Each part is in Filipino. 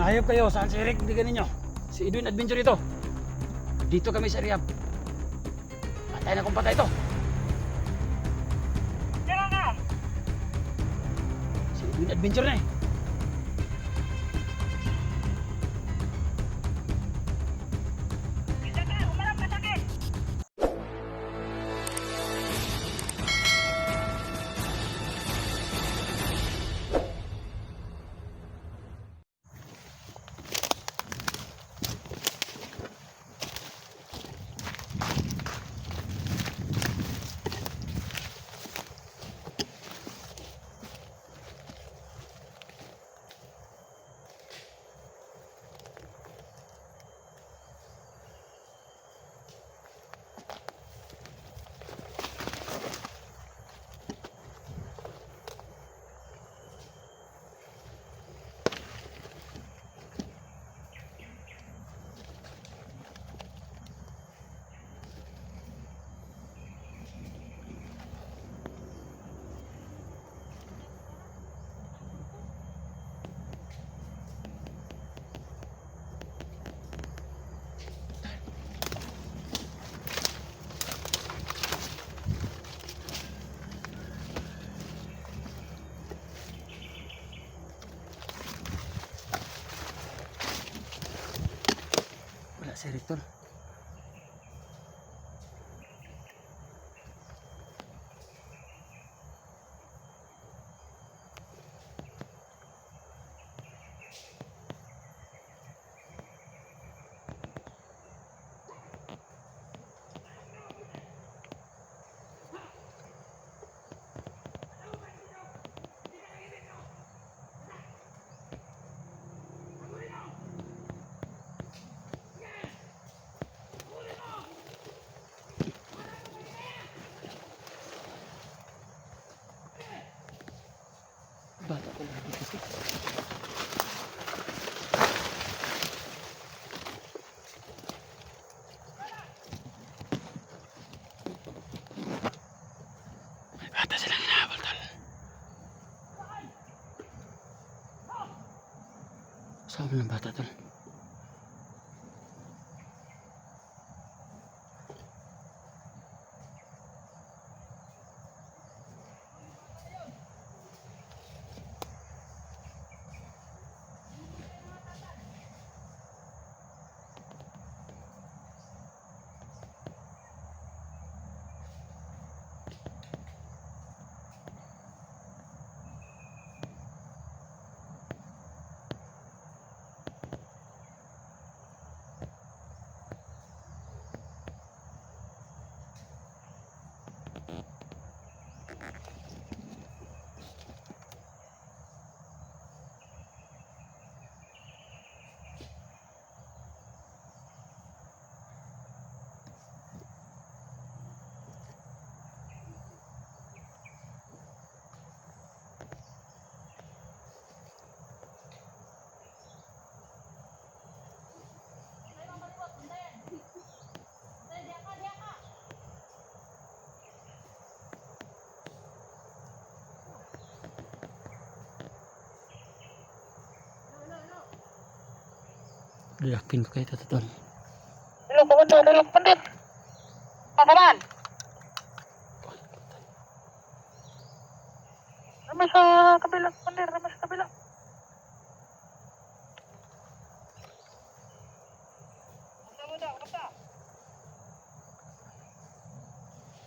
Mga hayop kayo, saan si Eric? Hindi ninyo. Si Edwin Adventure ito. Dito kami sa Riyadh. Patay na kung patay ito. Tira na! Si Edwin Adventure na eh. Bisa ka! Umarap na sakit! Wala si Eric tol. Bata ko lagi kasi. May bata silang hinahabol tol. Saan ng bata tol? Yakin ko kayo ito tol. Hello, komandor! Hello, komandor! Pakaman! Ramay sa kabila, komandor! Ramay sa kabila! Basta!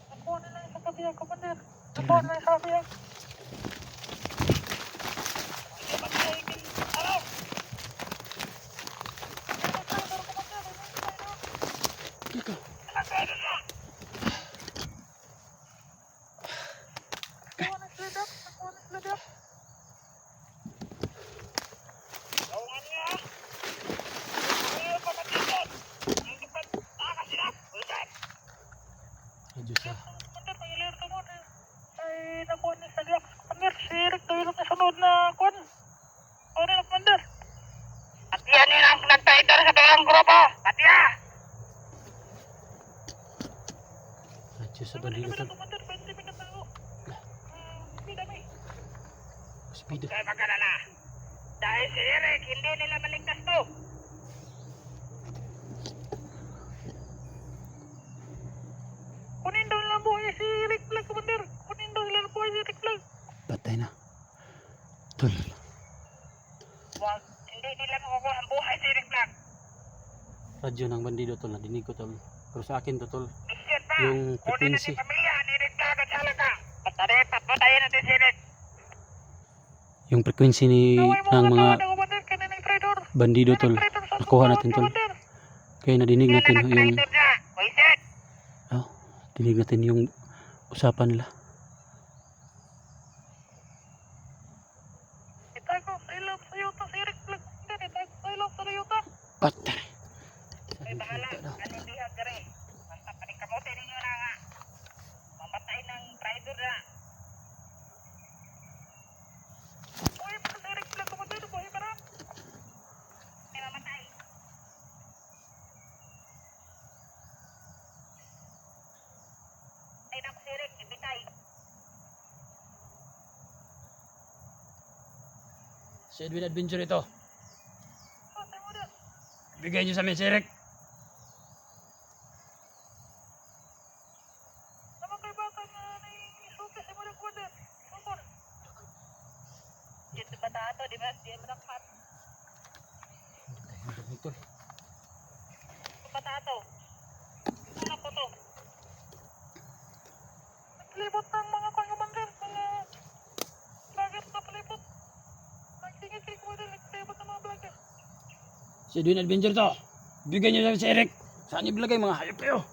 Nakuha nila yung sa kabila, komandor! Nakuha nila yung sa kabila! Ikaw. Medyo sa ay nakuha niya sa Galax Commander si Eric dahil ang nasunod na kuwan o rin ang Commander at yan yun ang nagtaidar sa dalang grupo at yan medyo sa bandila tol. Commander 20 minutes na ako speed kami Speed. kaya magkalala Dahil si Eric, hindi nila maligtas to. Kunin daw nila ang buhay si Eric Vlog, Commander. Kunin daw nila ang buhay si Eric Vlog. Patay na. Tol. Wag, hindi nila makukuha ang buhay si Eric Vlog. Radyo ng bandido tol. Nadinig ko tol. Pero sa akin to tol. Mission pa. Yung Kunin frequency. natin pamilya ni Eric Vlog at salata. Patarin, papatayin natin si Eric. Yung frequency ng mga bandido tol. Nakuha natin tol. Kaya nadinig natin yung dinig natin yung usapan nila. Itago sa ilong sa yuta si Eric Vlog. Itago sa ilong sa yuta. Patay. Ay bahala, anong dihag gari. Basta panikamote ninyo na nga. Mamatay ng traitor na. Buhay pa si Eric Vlog, Commander. Buhay pa na. May mamatay. Ay na si Eric, ibitay. Si Edwin Adventure ito. Patay mo na. Bigay niyo sa amin si Eric. Naman kay bata na naisuki si Marek Commander. Sukor. Dito ba tato, di ba? Di mo nakpat. Tol. Patato. Ano po to? Naglibot ng mga pangabangger, mga vlogger na palibot. Nagsingit-singit mo din, naglibot ng mga vlogger. Si Edwin Adventure to. Bigay niyo sa amin si Eric. Saan niyo bilagay mga hayop kayo?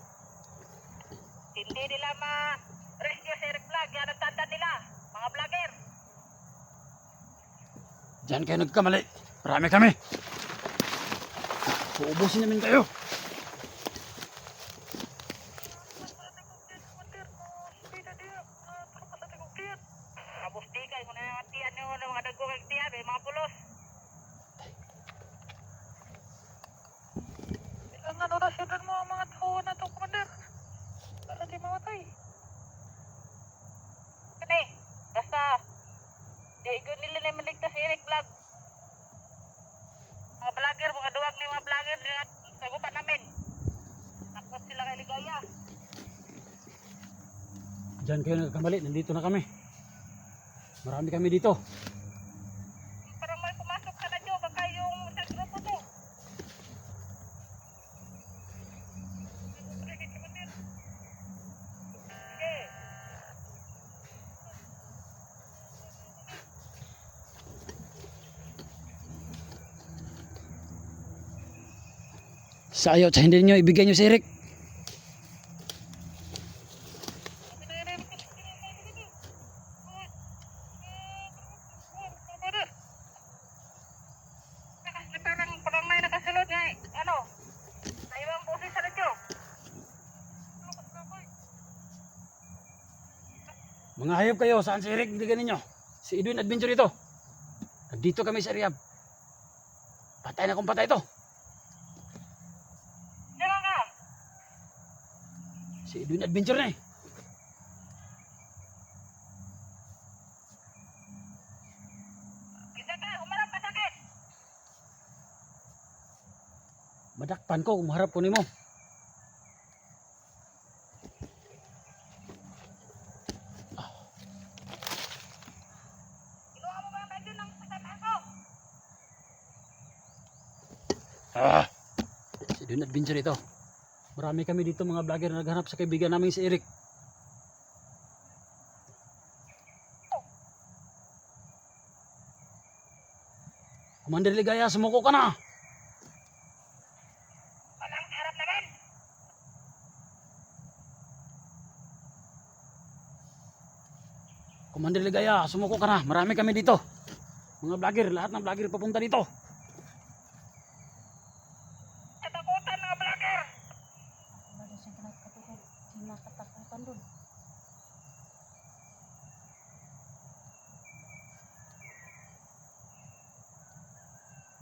Hindi nila ma-rescue si Eric Vlog, yan ang tanda nila, mga vlogger. Diyan kayo nagkamali. Marami kami. Uubusin namin kayo. Kabustikay, kung na tiyan nyo ng mga dagkong tiyan, may mga pulos. Ang ano na siya mo ang mga tao na ito, Commander. Para di mamatay. Kani, basta, di ko nila na maligtas si Eric Vlog. Mga vlogger, mga duwag ni mga vlogger, sagupan namin. Takot sila kay Ligaya. Diyan kayo nagkamali. Nandito na kami. Marami kami dito. Parang may pumasok ka na dyo, baka yung sa grupo to. Sige. Sa ayaw, sa hindi niyo ibigay niyo si Eric. Parang may nakasulod nga eh. Ano? Sa ibang boses sa radyo. Mga hayop kayo, saan si Eric? Bigay ninyo. Si Edwin Adventure ito. Nandito kami sa Riyadh. Patay na kung patay ito. Diyan ka. Si Edwin Adventure na eh. Isa ka, umarap ka sa akin. Madakpan ko kung maharap ko nimo. Kinuha mo ba ang radyo ng kasama ko? Si Edwin Adventure ito. Marami kami dito mga vlogger na naghanap sa kaibigan namin si Eric. Commander Ligaya, sumuko ka na. Walang harap naman. Commander Ligaya, sumuko ka na. Marami kami dito. Mga vlogger, lahat ng vlogger papunta dito. Katakutan mga vlogger. Wala siyang kinakatakutan doon.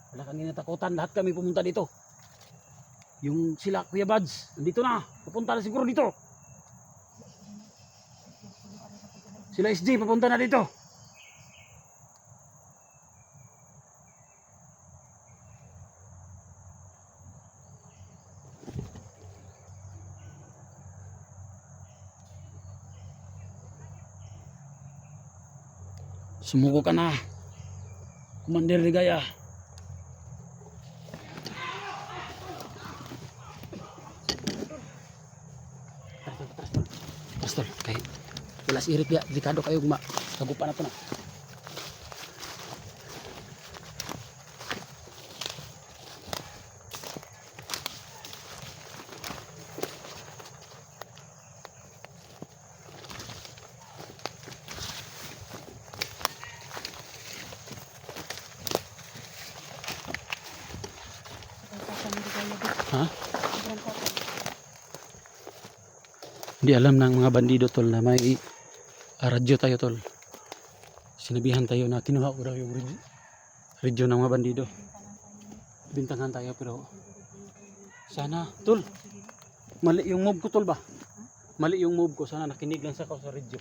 Wala kang kinatakutan, lahat kami pumunta dito. Yung sila, Kuya Buds, nandito na. Papunta na siguro dito. Sila SG, papunta na dito. Sumuko ka na, Commander Ligaya. Pastor, kay wala si Eric ya, delikado kayo guma. Kagupa na to na. Ha? Hindi alam ng mga bandido tol na may radyo tayo tol. Sinabihan tayo na kinuha ko raw yung radyo ng mga bandido. Bintangan tayo pero sana tol, mali yung move ko tol ba? Mali yung move ko, sana nakinig lang sa ako sa radyo.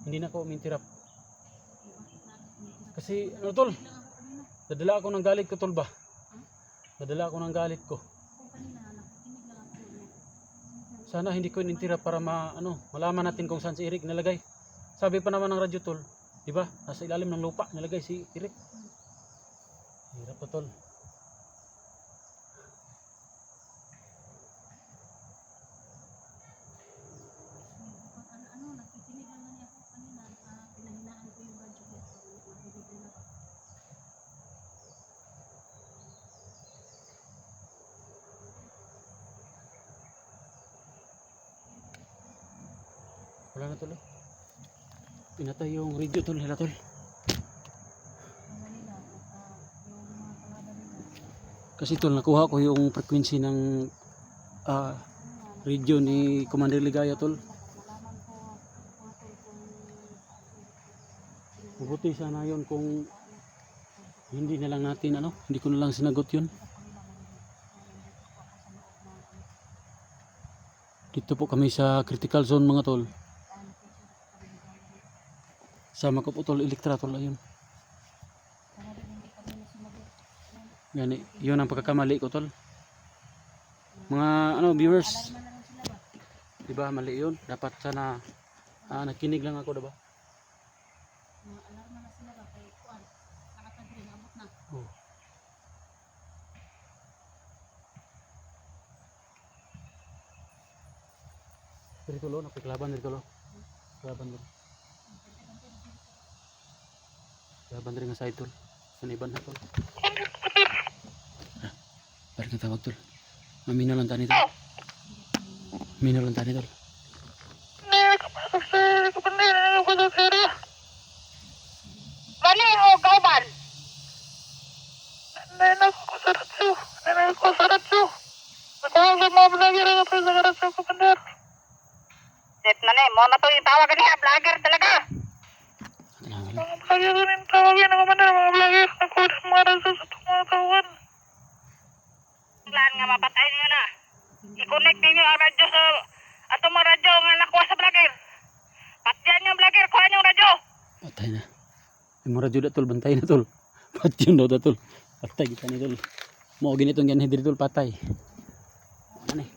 Hindi na ako umintirap. Kasi ano tol, dadala ako ng galit ko tol ba? Dadala ako ng galit ko. Sana hindi ko inintira para malaman natin kung saan si Eric nilagay. Sabi pa naman ng radyo tol, di ba? Nasa ilalim ng lupa nilagay si Eric. Hirap pa tol. Wala na tol. Pinatay yung radio tol nila tol. Kasi tol, nakuha ko yung frequency ng radio ni Commander Ligaya tol. Mabuti sana yun kung hindi na lang natin hindi ko na lang sinagot yun. Dito po kami sa critical zone mga tol. Sama ko po tol, Elektra tol, ayun. Gani, yun ang pagkakamali ko tol. Mga viewers. Diba mali yun? Dapat sana nakinig lang ako, diba? Oh. Dito lo, napiklaban dito lo. Klaban dito. Laban rin nga side tol. Saniban na tol. Balik na tawag tol. Mamina lang tani tol. Mamina lang tani tol. Bali o kauban. Nena ko sa ratso. Nakuha sa mga vlogger na tayo sa ratso ko pandar. Set na mo na to yung tawagan niya, vlogger talaga. Mga vlogger rin tawagin ako pandar, mga vlogger. Nakuha sa mga ratso sa mga tawagan. Plan nga mapatay niyo na. I-connect niyo ang radyo sa atong mga radyo nga nakuha sa vlogger. Patyan yung vlogger, kuha yung radyo. Patay na. Yung mga radyo tol, bantay na tol. Patay daw tol. Patay kita ni tol. Mo ginitong yan diri tol, patay. Ano eh?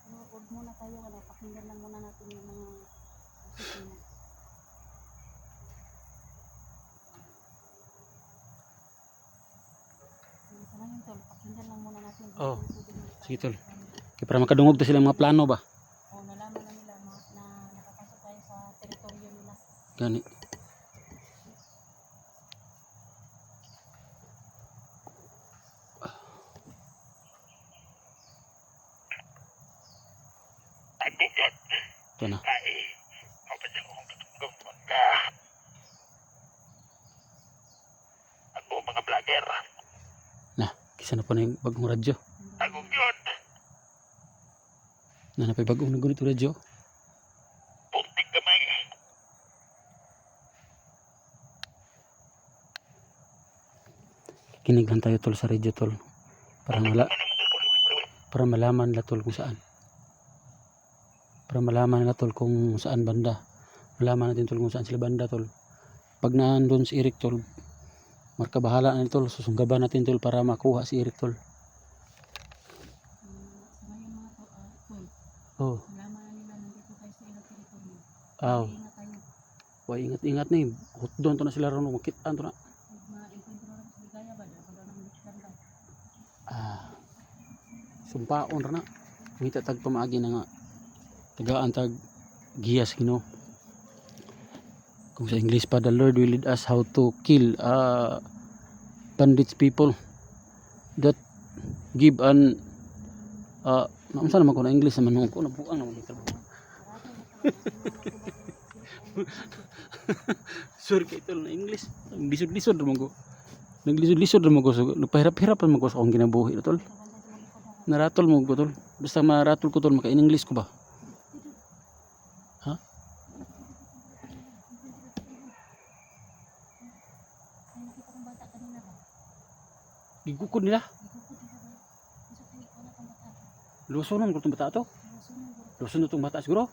Huwag muna tayo, pakinggan lang muna natin yung mga opisina. Sana yun tol, pakinggan lang muna natin. Oh. Sige tol. Kaya para makadungog to sila mga plano ba? O nalaman na nila na nakapasok tayo sa teritoryo nila. Gani. Ito na. Ako mga vlogger. Na, kisa na po na yung bagong radyo. Ako yun. Na napay bagong nagunit yung radyo. Puntik kamay. Kinig lang tayo tol sa radyo tol. Para malaman nila tol kung saan. Para malaman nila tol kung saan banda. Malaman natin tol kung saan sila banda tol. Pag naandun si Eric tol, marka bahala na tol. Susunggaban natin tol para makuha si Eric tol. Sa ngayon mga tol, Oh. nalaman na nila nandito tayo sa ilang teritoryo. Aw. Ingat tayo. Huwag ingat-ingat ni. Hutdon to na sila ron. Makitaan to na. Ma-encuentro na sa ligaya ba? Ako daw nang ganda. Sumpaon ra na. Ngita tag pamaagi na nga. Tagaan tag giyas Ginoo. Kung sa English pa, the Lord will lead us how to kill bandits people that give an naunsa naman ko na English naman ko nabuang naman dito. Sure kay tol na English. Lisod-lisod naman ko. Naglisod-lisod naman ko. So, nagpahirap-hirap naman ko sa akong ginabuhi na tol. Naratol mo ko tol. Basta maratol ko tol, maka-English ko ba? Ha? Ay, nakita kong bata kanina ba? Gigukod nila. Igukod nila ba? Isa tayo, wala kang bata. Lusonon ko itong bata to. Lusunan ko. Luson na itong bata siguro.